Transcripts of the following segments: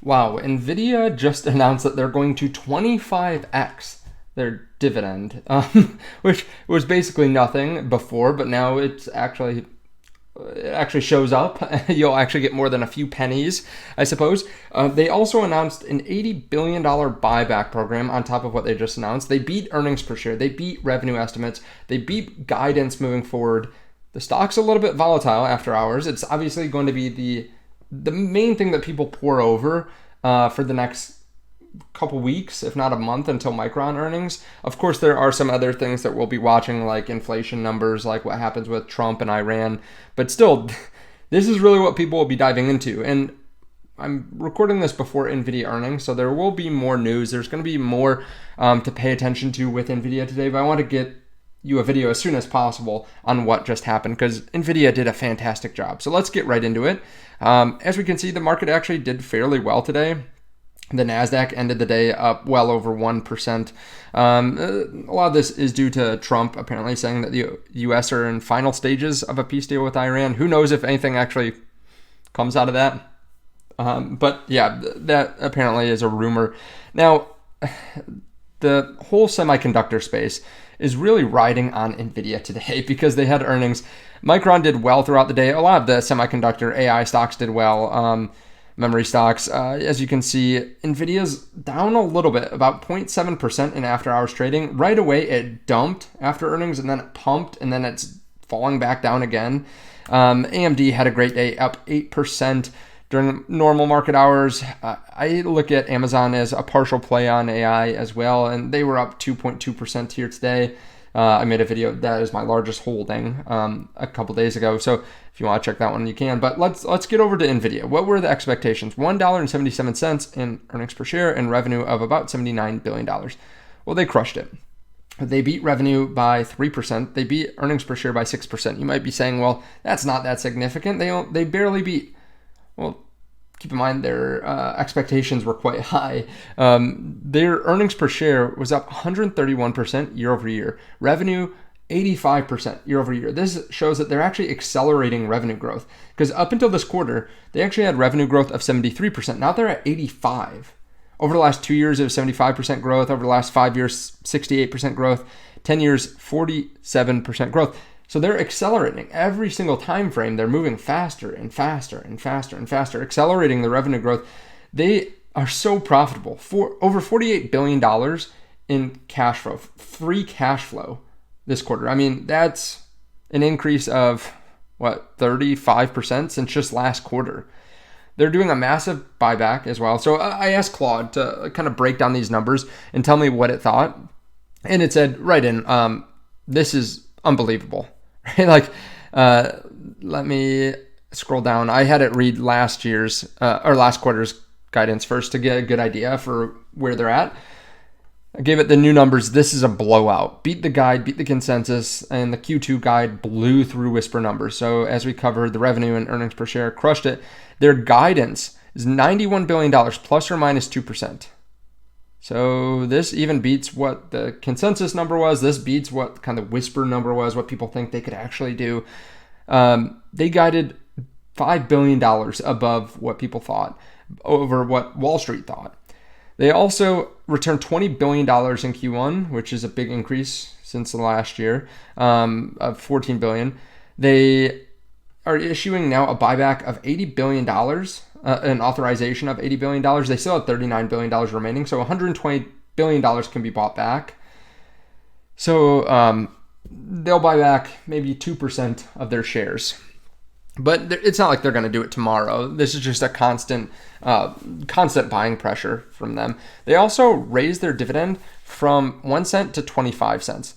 Wow, Nvidia just announced that they're going to 25x their dividend, which was basically nothing before, but now it actually shows up. You'll actually get more than a few pennies, I suppose. They also announced an $80 billion buyback program on top of what they just announced. They beat earnings per share. They beat revenue estimates. They beat guidance moving forward. The stock's a little bit volatile after hours. It's obviously going to be the main thing that people pour over for the next couple weeks, if not a month, until Micron earnings. Of course, there are some other things that we'll be watching, like inflation numbers, like what happens with Trump and Iran. But still, this is really what people will be diving into. And I'm recording this before NVIDIA earnings, so there will be more news. There's going to be more to pay attention to with NVIDIA today, but I want to get you a video as soon as possible on what just happened because NVIDIA did a fantastic job. So let's get right into it. As we can see, the market actually did fairly well today. The NASDAQ ended the day up well over 1%. A lot of this is due to Trump apparently saying that the U.S. are in final stages of a peace deal with Iran. Who knows if anything actually comes out of that? But yeah, that apparently is a rumor. Now, the whole semiconductor space is really riding on Nvidia today because they had earnings. Micron did well throughout the day. A lot of the semiconductor AI stocks did well. Memory stocks, as you can see, Nvidia's down a little bit, about 0.7% in after hours trading. Right away, it dumped after earnings and then it pumped and then it's falling back down again. AMD had a great day, up 8% during normal market hours. I look at Amazon as a partial play on AI as well, and they were up 2.2% here today. I made a video that is my largest holding a couple days ago, so if you want to check that one, you can. But let's get over to Nvidia. What were the expectations? $1.77 in earnings per share and revenue of about $79 billion. Well, they crushed it. They beat revenue by 3%. They beat earnings per share by 6%. You might be saying, well, that's not that significant. They barely beat. Well, keep in mind their expectations were quite high. Their earnings per share was up 131% year over year. Revenue, 85% year over year. This shows that they're actually accelerating revenue growth because up until this quarter, they actually had revenue growth of 73%. Now they're at 85%. Over the last 2 years, it was 75% growth. Over the last 5 years, 68% growth. 10 years, 47% growth. So they're accelerating every single time frame. They're moving faster and faster and faster and faster, accelerating the revenue growth. They are so profitable. For over $48 billion in cash flow, free cash flow this quarter. I mean, that's an increase of 35% since just last quarter. They're doing a massive buyback as well. So I asked Claude to kind of break down these numbers and tell me what it thought. And it said right in, this is unbelievable. Right? Let me scroll down. I had it read last quarter's guidance first to get a good idea for where they're at. I gave it the new numbers. This is a blowout. Beat the guide, beat the consensus, and the Q2 guide blew through whisper numbers. So as we covered, the revenue and earnings per share crushed it. Their guidance is $91 billion plus or minus 2%. So this even beats what the consensus number was. This beats what kind of whisper number was, what people think they could actually do. They guided $5 billion above what people thought, over what Wall Street thought. They also returned $20 billion in Q1, which is a big increase since the last year, of $14 billion. They are issuing now a buyback of $80 billion, an authorization of $80 billion. They still have $39 billion remaining, so $120 billion can be bought back. So they'll buy back maybe 2% of their shares. But it's not like they're going to do it tomorrow. This is just a constant buying pressure from them. They also raised their dividend from 1 cent to 25 cents,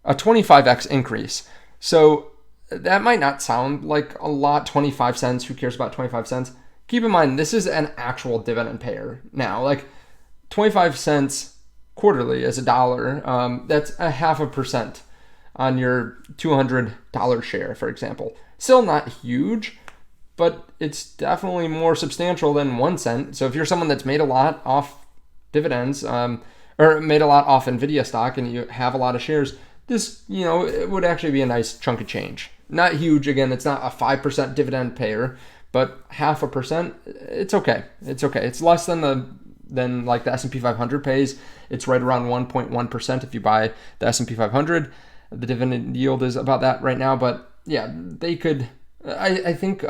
a 25x increase. So that might not sound like a lot, 25 cents. Who cares about 25 cents? Keep in mind, this is an actual dividend payer now. Like 25 cents quarterly is $1. That's 0.5% on your $200 share, for example. Still not huge, but it's definitely more substantial than 1 cent. So if you're someone that's made a lot off dividends, or made a lot off Nvidia stock and you have a lot of shares, this, it would actually be a nice chunk of change. Not huge. Again, it's not a 5% dividend payer, but 0.5%, it's okay. It's okay. It's less than like the S&P 500 pays. It's right around 1.1% if you buy the S&P 500. The dividend yield is about that right now, but yeah, they could, I think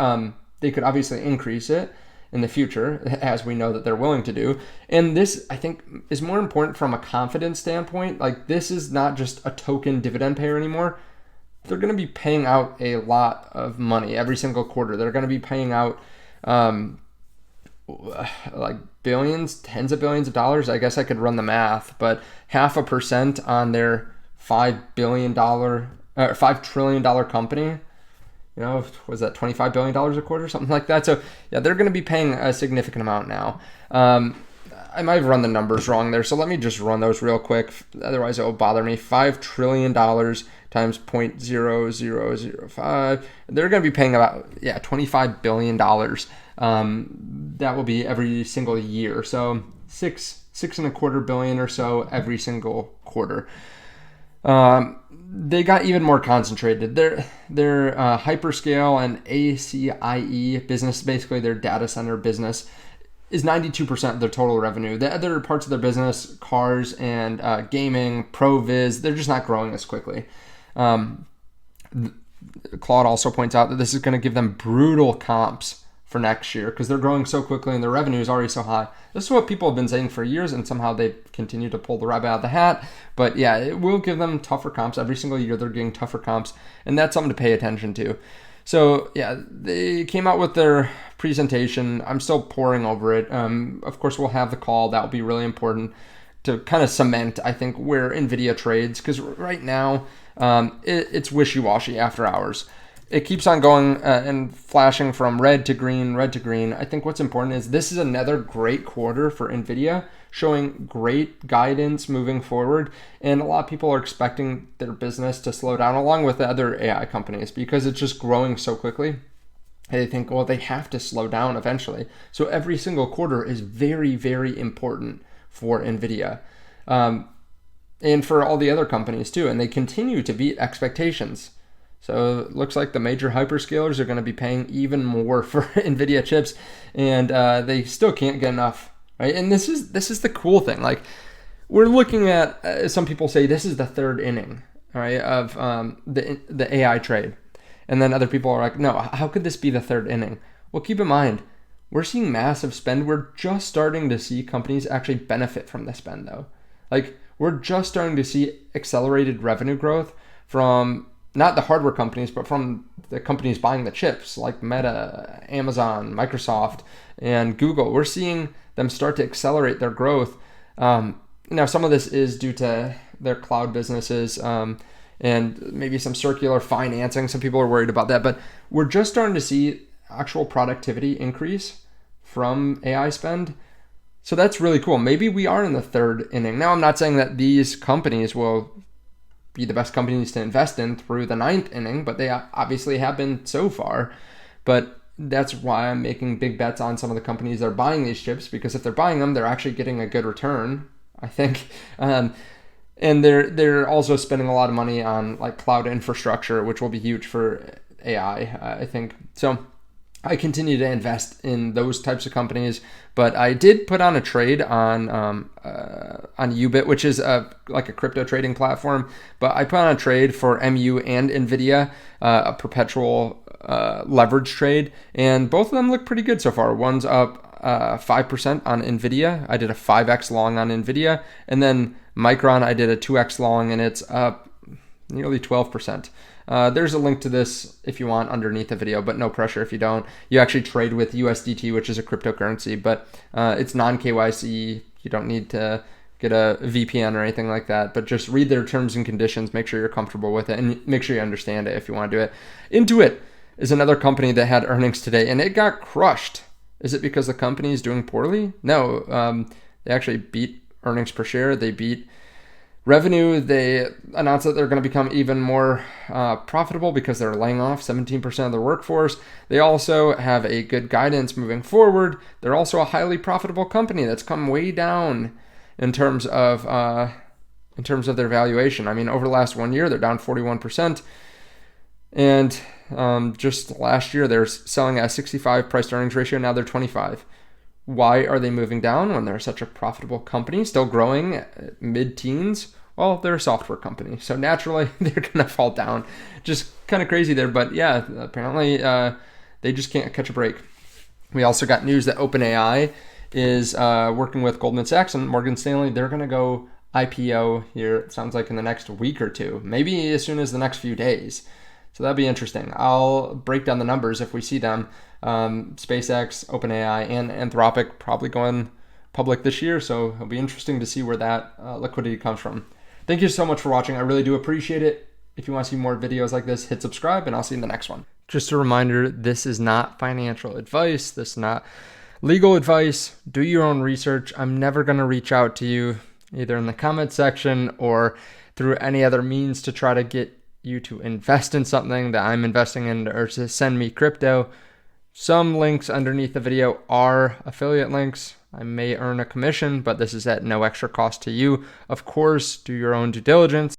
they could obviously increase it in the future, as we know that they're willing to do. And this, I think, is more important from a confidence standpoint. Like, this is not just a token dividend payer anymore. They're going to be paying out a lot of money every single quarter. They're going to be paying out like billions, tens of billions of dollars. I guess I could run the math, but 0.5% on their $5 trillion company, was that $25 billion a quarter, something like that? So yeah, they're going to be paying a significant amount now. I might have run the numbers wrong there, so let me just run those real quick. Otherwise, it will bother me. $5 trillion times 0.0005. They're going to be paying about $25 billion. That will be every single year. So $6.25 billion or so every single quarter. They got even more concentrated. Their hyperscale and ACIE business, basically their data center business, is 92% of their total revenue. The other parts of their business, cars and gaming, ProViz, they're just not growing as quickly. Claude also points out that this is going to give them brutal comps for next year because they're growing so quickly and their revenue is already so high. This is what people have been saying for years, and somehow they continue to pull the rabbit out of the hat. But yeah, it will give them tougher comps. Every single year they're getting tougher comps, and that's something to pay attention to. So yeah, they came out with their presentation. I'm still poring over it. Of course, we'll have the call. That will be really important to kind of cement, I think, where Nvidia trades, because right now it's wishy-washy after hours. It keeps on going and flashing from red to green, red to green. I think what's important is this is another great quarter for Nvidia, showing great guidance moving forward. And a lot of people are expecting their business to slow down along with the other AI companies because it's just growing so quickly. They think, well, they have to slow down eventually. So every single quarter is very, very important for Nvidia. And for all the other companies too. And they continue to beat expectations. So it looks like the major hyperscalers are going to be paying even more for Nvidia chips, and they still can't get enough, right? And this is the cool thing. Like, we're looking at, some people say this is the third inning, right, of the AI trade, and then other people are like, no, how could this be the third inning? Well, keep in mind, we're seeing massive spend. We're just starting to see companies actually benefit from the spend, though. Like, we're just starting to see accelerated revenue growth from not the hardware companies, but from the companies buying the chips like Meta, Amazon, Microsoft, and Google. We're seeing them start to accelerate their growth. Now, some of this is due to their cloud businesses and maybe some circular financing. Some people are worried about that, but we're just starting to see actual productivity increase from AI spend. So that's really cool. Maybe we are in the third inning. Now, I'm not saying that these companies will be the best companies to invest in through the ninth inning, but they obviously have been so far. But that's why I'm making big bets on some of the companies that are buying these chips, because if they're buying them, they're actually getting a good return, I think. And they're also spending a lot of money on like cloud infrastructure, which will be huge for AI, I think. So I continue to invest in those types of companies, but I did put on a trade on Ubit, which is like a crypto trading platform. But I put on a trade for MU and Nvidia, a perpetual leverage trade, and both of them look pretty good so far. One's up 5% on Nvidia. I did a 5x long on Nvidia, and then Micron, I did a 2x long, and it's up nearly 12%. There's a link to this if you want underneath the video, but no pressure if you don't. You actually trade with USDT, which is a cryptocurrency, but it's non-KYC. You don't need to get a VPN or anything like that, but just read their terms and conditions, make sure you're comfortable with it, and make sure you understand it if you want to do it. Intuit is another company that had earnings today, and it got crushed. Is it because the company is doing poorly? No, they actually beat earnings per share. They beat revenue. They announced that they're going to become even more profitable because they're laying off 17% of their workforce. They also have a good guidance moving forward. They're also a highly profitable company that's come way down in terms of their valuation. I mean, over the last 1 year, they're down 41%. And just last year, they're selling at a 65 price to earnings ratio. Now they're 25. Why are they moving down when they're such a profitable company, still growing at mid-teens? Well, they're a software company, so naturally they're going to fall down. Just kind of crazy there, but yeah, apparently they just can't catch a break. We also got news that OpenAI is working with Goldman Sachs and Morgan Stanley. They're going to go IPO here, it sounds like in the next week or two, maybe as soon as the next few days. So that'd be interesting. I'll break down the numbers if we see them. SpaceX, OpenAI, and Anthropic probably going public this year, so it'll be interesting to see where that liquidity comes from. Thank you so much for watching. I really do appreciate it. If you want to see more videos like this, hit subscribe, and I'll see you in the next one. Just a reminder, this is not financial advice. This is not legal advice. Do your own research. I'm never going to reach out to you either in the comment section or through any other means to try to get you to invest in something that I'm investing in or to send me crypto. Some links underneath the video are affiliate links. I may earn a commission, but this is at no extra cost to you. Of course, do your own due diligence.